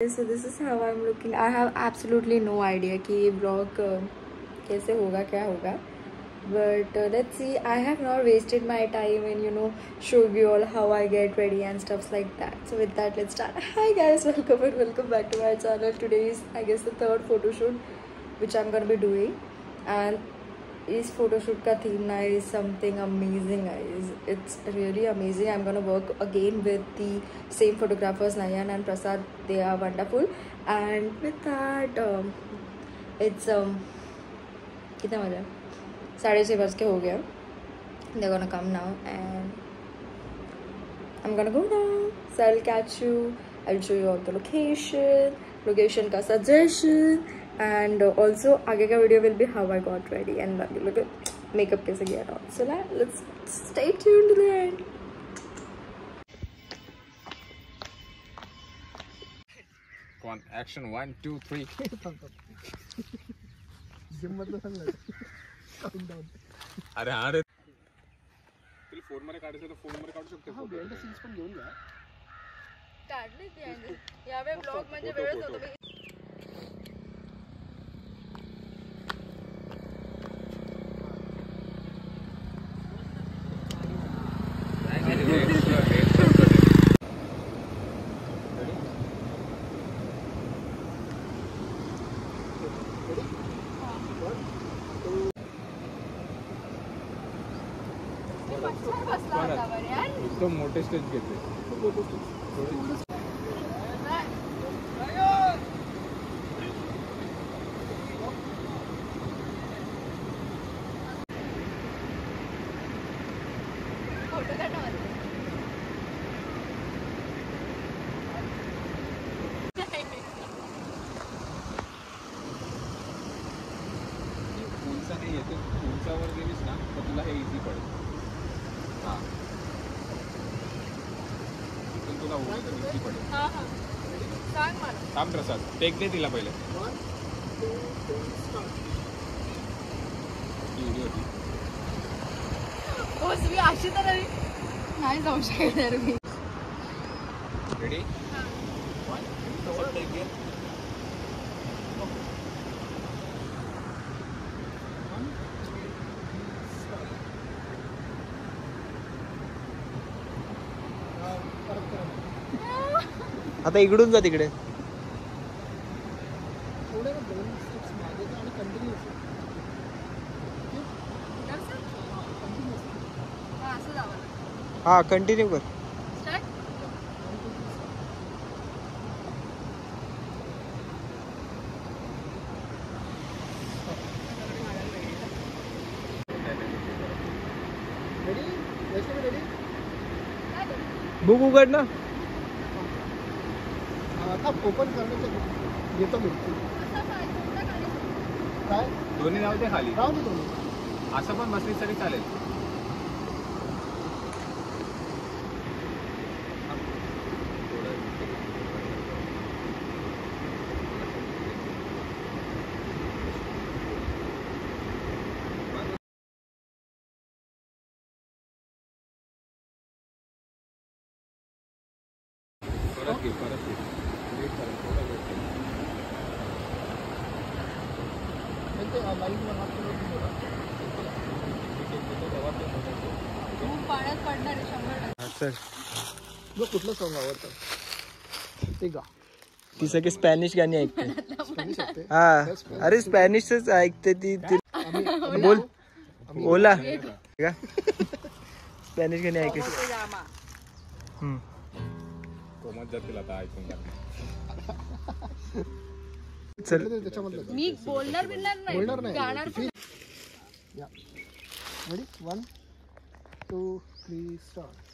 So this is how I'm looking. I have absolutely no idea कि ये vlog कैसे होगा, क्या होगा. But let's see. I have not wasted my time in showing you all how I get ready and stuff like that. So with that, let's start. Hi guys, welcome back to my channel. Today is, I guess, the third photo shoot which I'm gonna be doing, and this photo shoot ka theme na is something amazing, guys. It's really amazing. I'm gonna work again with the same photographers, Nayan and Prasad. They are wonderful. And with that, it's कितना बजा 6:30 बज के हो गया. They're gonna come now and I'm gonna go now. So I'll catch you. I'll show you all the location का suggestion, and also आगे का video will be how I got ready and look at makeup कैसे KIA था. So let's stay tuned to the end. Come on, action 1, 2, 3. अरे हाँ रे तुला phone मध्ये काढायचं तर फोन मध्ये काढू शकते. बेल्ट सीन्स पण घेऊन जा. काढली ती यावे ब्लॉग म्हणजे वेळच होतो. एकदम मोठे स्टेज घेते. उंचा नाही येते. उंचावर गेलीस ना तर तुला हे इझी पडेल. हां तुला इझी पडेल. थांब प्रसाद टेक दे तिला पहिले. अशी तर नाही जाऊ शकणार मी. रेडी टेक दे. आता इकडून जा तिकडे. हा कंटिन्यू कर. बुक उघड ना. आता ओपन करण्याचं येतो बिलकुल. काय दोन्ही राहू दे खाली. राहू दे दोन्ही. असं पण बसली तरी चालेल. परत घे. वेट करा थोडा वेट करा. लाईनवर हात करून बोला. पाण्यात पडणार आहे 100%. तुला कुठलं सॉंग आवडतं ते गा. ती सगळी स्पॅनिश गाणी ऐकते. स्पॅनिश ऐकते. हा अरे स्पॅनिशच ऐकते ती. बोल ओला का स्पॅनिश गाणी ऐकायची. कोमत जातील आता ऐकून. चल त्याच्यामधलं मी बोलणार नाही गाणार पण. Ready 1 2 3 start.